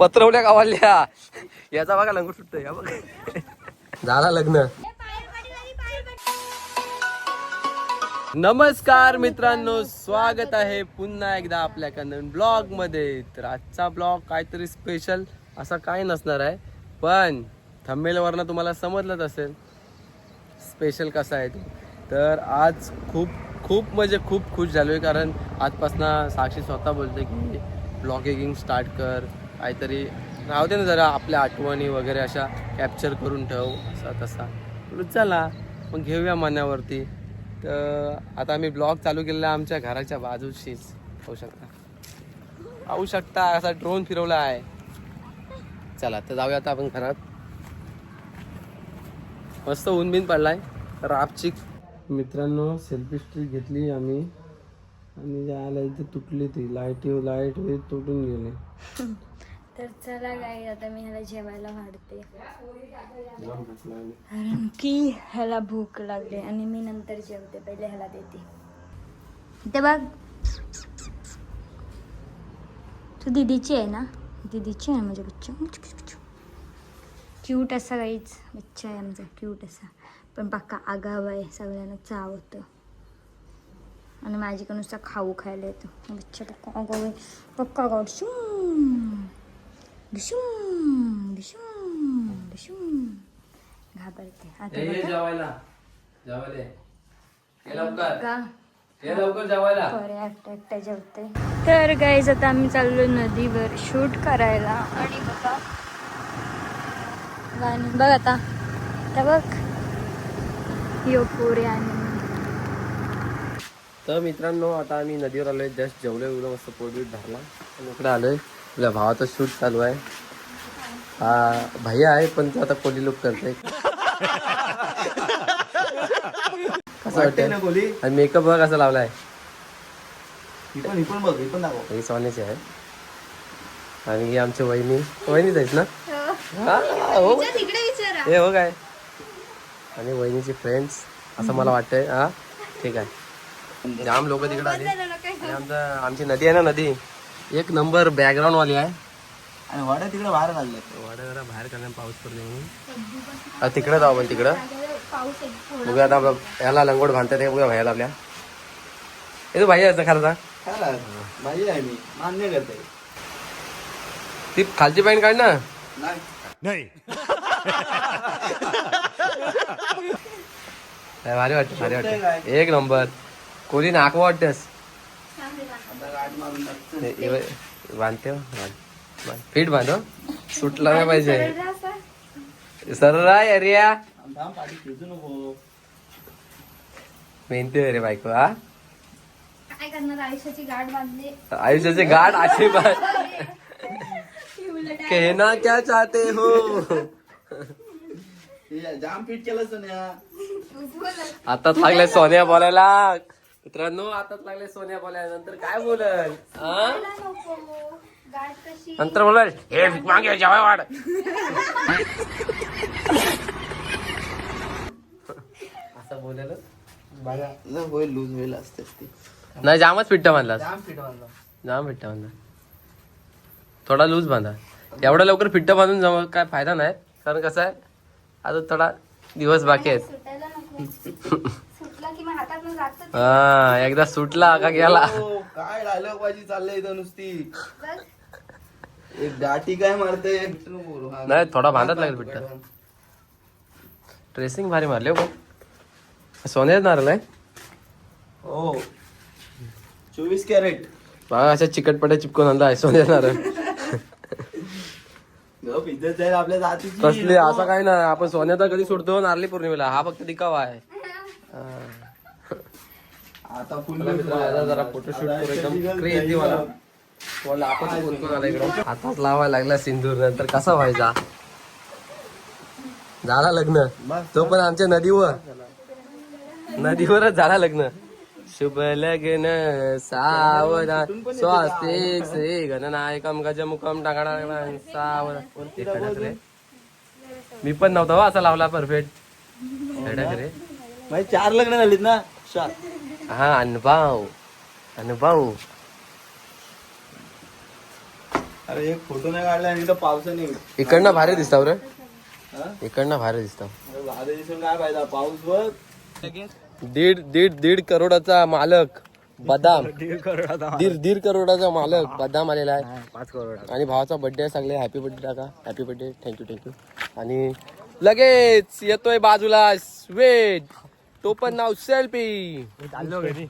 पत्रवल्या गावाल्या याचा बघा लंगोट सुटतोय या बघ. झाला लग्न. नमस्कार मित्रांनो, स्वागत आहे पुन्हा एकदा आपल्या नवीन ब्लॉग मध्ये. तर आजचा ब्लॉग काहीतरी स्पेशल असा काय नसणार आहे, पण थंबनेल वरनं तुम्हाला समजलंच असेल स्पेशल कसा आहे ते. तर आज खूप म्हणजे खूप खुश झालोय, कारण आजपासून साक्षी स्वतः बोलते की ब्लॉगिंग स्टार्ट कर, काहीतरी राहू दे ना जरा आपल्या आठवणी वगैरे अशा कॅप्चर करून ठेव, असा तसा. चला मग घेऊया मनावरती. तर आता आम्ही ब्लॉग चालू केलेला आमच्या घराच्या बाजूशीच, पाहू शकता असा ड्रोन फिरवला आहे. चला तर जाऊया आता आपण घरात. मस्त ऊन बिन पडलाय रापची. मित्रांनो सेल्फी स्टिक घेतली आम्ही आणि जायला इथे तुटली ती लाईट तुटून गेली. तर चला गाईज, आता मी ह्याला जेवायला वाढते, कारण की ह्याला भूक लागली आणि मी नंतर जेवते. पहिले ह्याला देते. ते बघ, तू दीदीची आहे ना? दीदीची आहे माझ्या बच्चा. क्यूट असा गाईज बच्चा आहे आमचा, क्यूट असा, पण पक्का आगाव आहे, सगळ्यांना चावतं आणि माझ्याकडे नुसता खाऊ खायला येतो. बच्चा पक्का आगाव आहे, पक्का आगाव. घाबरते एकटा जेवते. तर गाईज आता आम्ही चाललो नदीवर शूट करायला आणि बघा गाणी बघ आता बघ यो पोरे. आणि तर मित्रांनो आता आम्ही नदीवर आलोय, जस्ट जेवलोय, एवढं मस्त पोटबीट धरला आणि इकडे आलोय. आपल्या भावाचं शूट चालू आहे. हा भैया आहे पण तो आता कोली लुक करतोय. कसं वाटतंय ना कोली? आणि मेकअप बघ कसा लावलाय. ही सोन्याची आहे आणि ही आमची वहिनीच आहेत ना? हो हे हो काय. आणि वहिनीची फ्रेंड्स असं मला वाटतंय. हा ठीक आहे. जाम लोक तिकडे आले आणि आमची नदी आहे ना, नदी एक नंबर बॅकग्राऊंड वाली आहे. आणि वाड्या तिकडे बाहेर काढले, वाड्या जरा बाहेर काढल्या पाऊस पडले म्हणून. तिकडे जाऊ पण तिकडं बघूया आता. याला लंगोट बांधतात ते बघूया भैयाला आपल्या. हे तू भाई असं खरं भाई आहे, मी मान्य करते. ती खालची पॅन्ट काढ ना. नाही भारी वाटत एक नंबर. कोणी नाक वाटतेस बांधते फिट बांध, सुटला नाही पाहिजे. सररा एरिया मेहनती रे बायको. हा काय करणार, आयुष्याची गाठ बांधली. आयुष्याचे गाठ अशी कहना क्या चाहते हो. जाम पीठ केलं सोन्या. आताच लागले सोन्या बोलायला. मित्रांनो आताच लागले सोन्या बोलायला, नंतर काय बोलल. नंतर बोलाल हे मागे जेवाय वाढ. असं बोलेल होईल, लूज होईल असते. नाही जामच पिट्टा बांधला. जाम पीठ बांधला, जाम पिट्टा बांधला. थोडा लूज बांधा. एवढा लवकर पिट्टा बांधून जमा काय फायदा नाही, कारण कसं आहे आता थोडा दिवस बाकी आहेत. हा एकदा सुटला का गेला. काय डायलॉग बाजी चाललंय इथं नुसती. एक दाटी काय मारते. नाही थोडा बांधत लागेल पिट्टा. ड्रेसिंग भारी मारले हो. सोन्याच नारळ आहे. हो 24 कॅरेट. बघा अशा चिकटपट्या चिपकून आणला आहे सोन्याच नारळ. आपल्या जातीची कसले असं काय ना, आपण सोन्याचा कधी सोडतो नारळी पौर्णिमेला. हा फक्त दिखावा आहे. आता फुल जरा फोटोशूट करू एकदम क्रेझी मला आपण बोलतो आला इकडं. आताच लावायला लागला सिंदूर, नंतर कसा व्हायचा. झाला लग्न तो पण आमच्या नदीवरच झाला लग्न. शुभ लग्न सावधान स्वास्तिक श्री गणनायकम गजमुखम टाकाडा सावधान. मी पण नव्हता हो असा लावला परफेक्ट. रे 4 लग्न झालीत ना. हा अनुभव अरे एक फोटो नाही काढला आणि इथं पावसाने इकडनं भारी दिसताव रे, हा? इकडनं भारी दिसताव. अरे भारी दिसून काय फायदा, पाऊस बघ. दीड करोडाचा मालक बदाम, दीड करोडाचा मालक बदाम आलेला आहे. 5 करोड. आणि भावाचा बर्थडे आहे. सगळे हॅपी बर्थडे टाका, हॅपी बर्थडे, थँक्यू. आणि लगेच येतोय बाजूला स्वेट, तो पण नाव सेल्फी. चाललो घरी.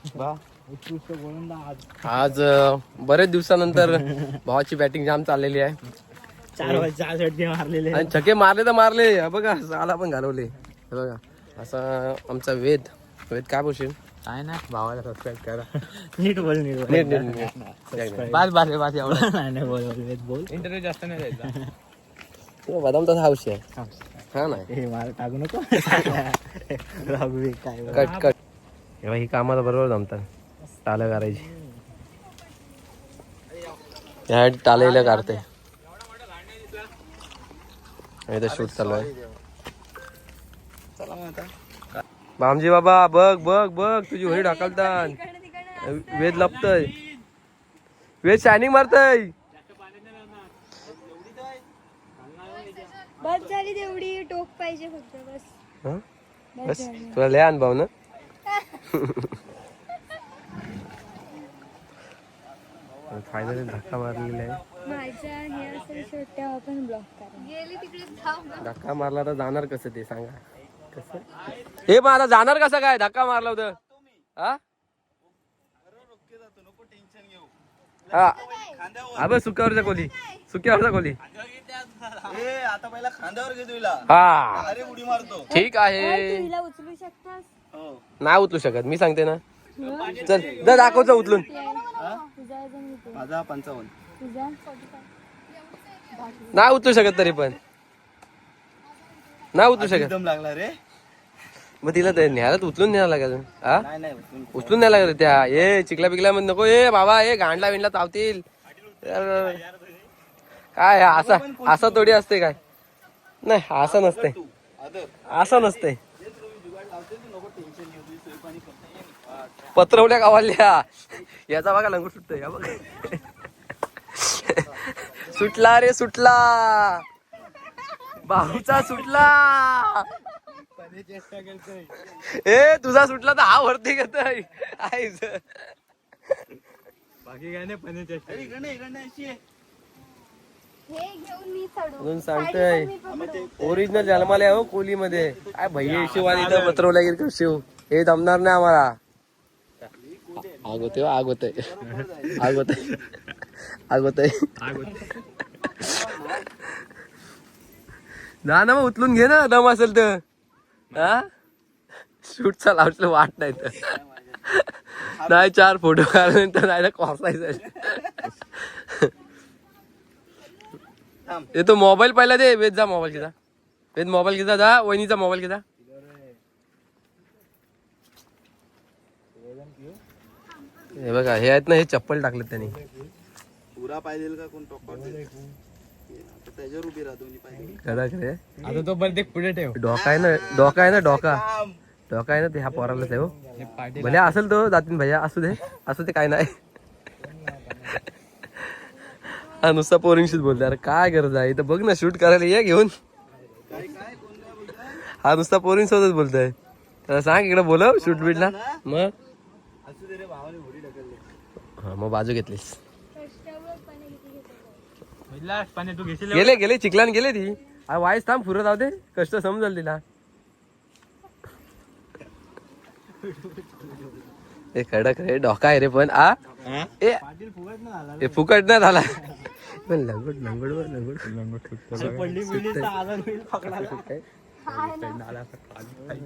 आज बरेच दिवसानंतर भावाची बॅटिंग जाम चाललेली आहे. 4 षटके मारलेले. आणि छके मारले तर मारले, हे बघा साला पण घालवले, हे बघा. असा आमचा वेद काय बोलशील? काय ना, भावाला सबस्क्राईब करा. नीट बोल. नीट. बस एवढं नाही बोल. इंटरव्ह्यू जास्त नाही द्यायचा. बदाम तसा हौशी आहे. हा नाही हे मला टाकू नको. कट. तेव्हा ही कामाला बरोबर जमतात, टालं करायची. ह्या टालेला काढते. इथं शूट चालू आहे. बामजी बाबा बघ तुझी होळी ढकलतात. वेद लपतय, वेद शायनिंग मारतय. बस झाली तेवढी, टोक पाहिजे फक्त बस. हं? बस तुला लय अनुभव ना. फायनली धक्का मारलेला आहे. माझ्या हे असेल छोट्या आपण ब्लॉक करा. गेली तिकडे धक्का मारला तर जाणार कसं ते सांगा. कसं हे मला जाणार कसं काय, धक्का मारला होतं. हा हा सुक्यावरच्या खोली. आता पहिला खांद्यावर घे तुला. हा अरे उडी मारतो. ठीक आहे. तुला उचलू शकतास. हो. नाही उचलू शकत, मी सांगते ना. चल दाखवचं उचलून. तुझा माझा 55. तुझा नाही उचलू शकत, तरी पण नाही उचलू शकत. एकदम लागला रे. मग तिला ते न्यायला उचलून न्यायला लागेल. हा नाही उचलून न्यायला लागेल त्या. ए चिकला पिकला मध्ये नको. ए बाबा ए गांडला विंडला चावतील. काय असा थोडी असते काय. नाही असं नसते, असं नसते. पत्रवल्या गावाल्या याचा बघा लंगूट सुटतोय. या बघ सुटला रे, सुटला भाऊचा सुटला. ए तुझा सुटला तर हा वरती घेतोय. बाकी काय नाही, पण चेष्टा. हे घेऊन मी चढू. म्हणून सांगतोय ओरिजिनल जन्माला हो कोली मध्ये. काय भैया शिवानी तर पत्रवल्या गेल शिव, हे जमणार नाही आम्हाला. आग होते. जा ना मग उचलून घे ना, दम असेल तर. हा शूटचा लावलं वाट नाही तर नाही 4 फोटो काढल्यानंतर नाही कॉसायचं. तो मोबाईल पहिला दे. वेद जा मोबाईल घेता. वेद मोबाईल घेता जा. वहिनीचा मोबाईल घेता. हे बघा हे आहेत ना, हे चप्पल टाकलेत त्यांनी. पुरा पाहिजे का कोण टॉपर त्याच्यावर उभी राहतो. आता तो परत एक पुढे ठेव. डोका आहे ना डोका आहे ना ते. ह्या पोरालाच आहे हो. भले असेल तो जातीन भैया, असू दे काय नाही. हा नुसता पोरींशीच बोलतोय. अरे काय गरज आहे इथं, बघ ना शूट करायला ये घेऊन. हा नुसता पोरींसोबतच बोलतोय. त्याला सांग इकडे बोलव शूट बीटला. मग हा मग बाजू घेतलीस. तू घेशील. गेले चिखलान गेले ती. वाईस थांब फुरत आहो ते, कष्ट समजल तिला. ए खडक रे, डोका आहे रे पण. ए फुकट नाही झाला. पण लंगोट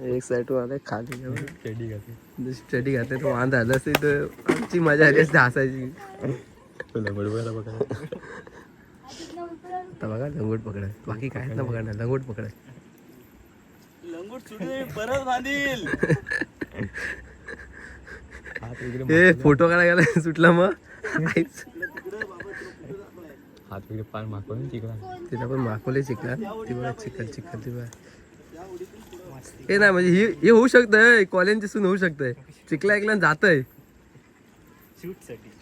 एक साईड आलाय खाली स्टडी घातले तर वांद आलं असते तर आमची मजा आली असते हसायची. आता बघा लंगोट पकडा, बाकी काय ना बघा ना. लंगोट पकडा, परत बांधील. ए फोटो काढायला गेला सुटला. मग हात वगैरे पार मागवून तिला पण मागवले चिखला. ती बघा चिखल ती बघा. हे नाही म्हणजे हे होऊ शकतंय, कॉलेजची सून होऊ शकतंय. चिखला ऐकला जातय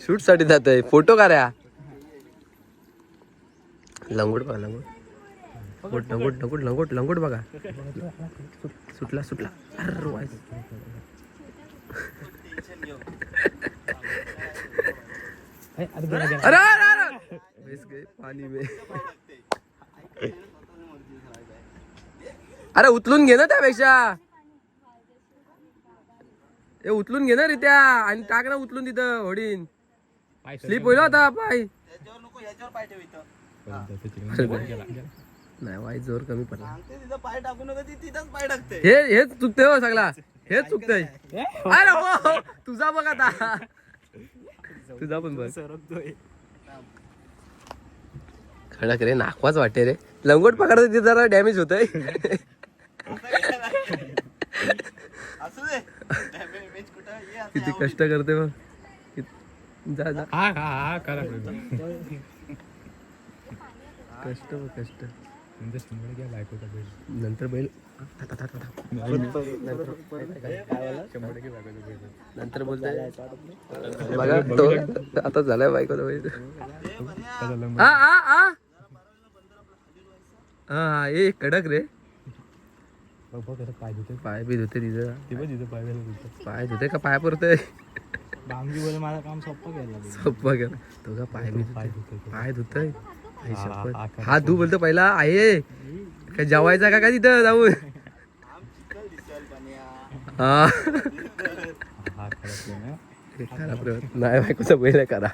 शूट साठी जातय. फोटो काढ्या लंगोट बघा लंगोट बघा सुटला अरे वाईस. अरे बेस गए पाणी में. अरे उचलून घे ना त्यापेक्षा. ए उचलून घे ना रे त्या आणि टाक ना उचलून तिथं होडीन. स्लिप होईल आता पाय. त्याच्यावर नको, ह्याच्यावर पाय ठेव इथं. नाही वाईट जोर कमी पडला. सांगते तिथं पाय टाकू नका, ती तिथंच पाय टाकते. हेच चुकतंय हो सगळा. हेच चुकतंय. अरे हो तुझा बघ आता. तुझा पण बघ. खडक रे नाकवाच वाटते रे. लंगोट पकडत ते जरा डॅमेज होतंय. असू दे. डॅमेज कुठं ये आता. किती कष्ट करते बघ. जा जा हा करा कष्ट बघ कष्ट. नंतर शंभर घ्या बायकोचा बैल. नंतर बैल नंतर बोलताय बघा तो आता झालाय बायकोचा बैल. हा हा हा हा हे कडक रे. पाय धुते पाय बी धुते तिथं. ते पण तिथं पाय धुते. पाय धुते का पाय पुरतय. बांगडी बोल माझं काम सोपं केलं. सोपं गेलं तो का पाय बी पाय धुतय. हात धु बोलतो पहिला आहे काय जेवायचा का तिथं जाऊन. हा नाही बायकोचा बैल आहे करा.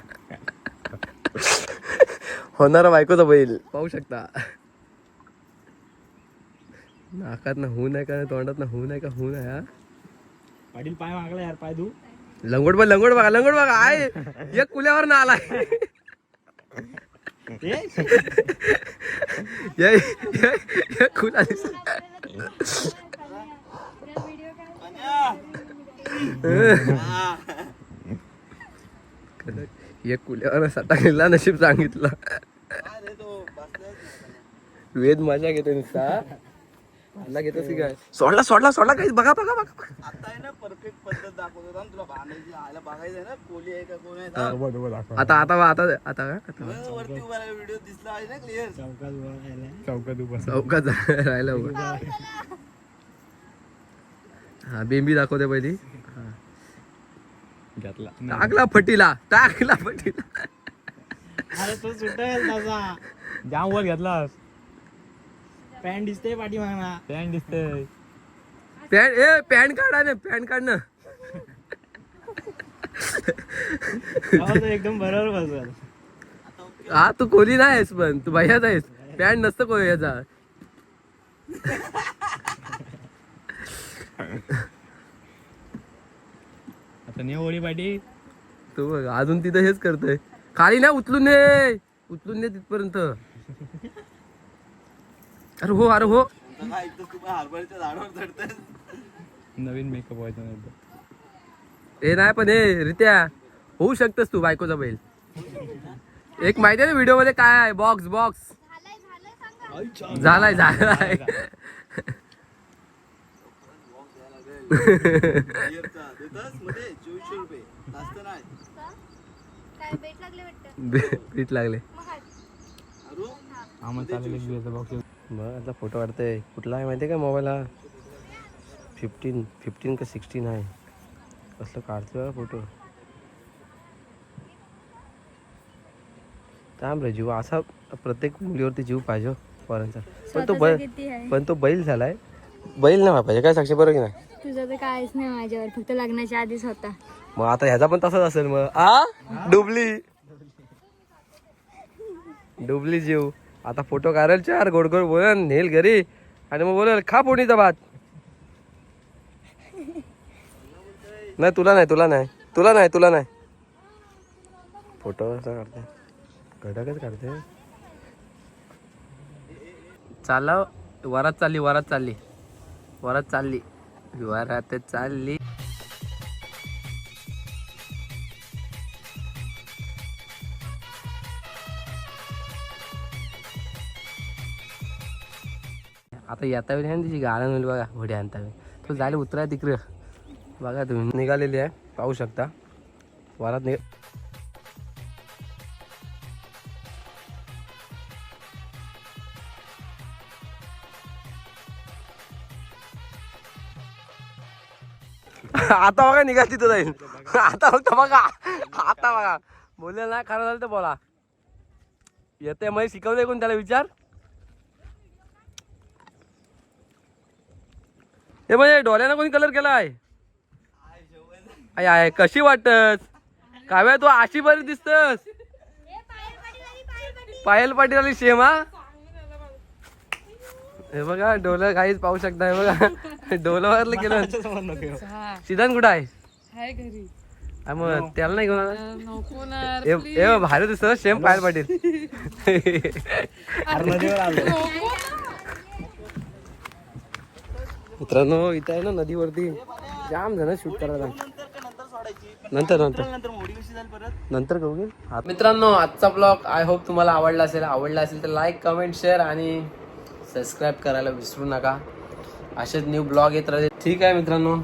होणारा बायकोचा बैल पाहू शकता. नाकात ना होऊ नाही का तोंडात ना होऊ नाही का होऊ नाही. हा पाटील पाय मागला यार पाय धु. लंगोट बघा आहे एक कुल्यावर ना आलाय. खुला एक कुल्यावर सटा गेला नशीब सांगितलं. वेद मजा घेतो नुसता. घेतोस की काय. सोडला काही बघा आता आहे ना परफेक्ट पद्धत दाखवतो ना तुला. बांधायची आयला बघायचं आहे ना कोली आहे का कोण आहे. आता वरती उभा व्हिडिओ दिसला आहे ना क्लिअर. चौकात राहिला उभा. हा बेंबी दाखवते पहिली. टाकला फटीला. अरे तो सुटेल तसा. जाम वर घेतला. पॅन्ट दिसते पाठी मागना. पॅन्ट दिसते. पॅन काढ ना. एकदम बरोबर बसल. हा तू कोली नाही आहेस पण तू भैयाच आहेस. पॅन्ट नसतं कोण याचा. आता नाही ओळी पाटी. तू बघ अजून तिथं हेच करतोय. खाली ना उचलून दे तिथपर्यंत. अरे हो हार्बरच्या झाडावर चढतेस. नवीन मेकअप व्हायचा नाही. हे नाही पण हे रित्या होऊ शकतस तू बायकोचा बैल. एक माहिती आहे ना व्हिडिओ मध्ये काय आहे. बॉक्स झालाय. पीठ लागले. मग आता फोटो काढतोय. कुठला आहे माहिती आहे का मोबाईल हा. 15 का 16 आहे. कसलं काढतोय फोटो. थांब रे जीव असा प्रत्येक मुलीवरती जीव पाहिजे पोरांचा. पण तो बैल झालाय. बैल नाही पाहिजे काय साक्षी बरोबर की नाही. तुझं तर काहीच नाही माझ्यावर. फक्त लग्नाच्या आधीच होता. मग आता ह्याचा पण तसाच असेल. मग डुबली जीव. आता फोटो काढेल 4 गोड बोल नेल घरी आणि मग बोलेल खा फोडणीचा भात. नाही तुला नाही फोटो कसा काढते. कडकच काढते. चालव वरात चालली. आता येता वेळी ना तिची गाणं होईल बघा. घोड्या आणता वेळी तो जायला उतराय तिकडं बघा तुम्ही. निघालेली आहे पाहू शकता. वरात आता बघा निघा तिथं जाईल. आता फक्त बघा, आता बघा बोलले ना खरं झालं तर बोला. येते मग शिकवलंय कोण त्याला विचार. हे म्हणजे डोळ्यानं कोणी कलर केला आहे. आहे कशी वाटत काव्या तू अशी बरी दिसतस. पायल पाटील आली सेम. हा हे बघा डोलं काहीच पाहू शकता. हे बघा डोलावरलं केलं. सिद्धांत कुठं आहे. मग त्याला नाही घेऊन भारी दिसत सेम पायल पाटील. मित्रांनो इथं आहे ना नदीवरती जाम जण शूट करायला. नंतर करू घे. मित्रांनो आजचा ब्लॉग आय होप तुम्हाला आवडला असेल तर लाईक कमेंट शेअर आणि सबस्क्राईब करायला विसरू नका. असेच न्यू ब्लॉग येत राहते. ठीक आहे मित्रांनो,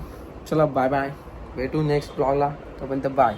चला बाय बाय. भेटू नेक्स्ट ब्लॉगला. तोपर्यंत बाय.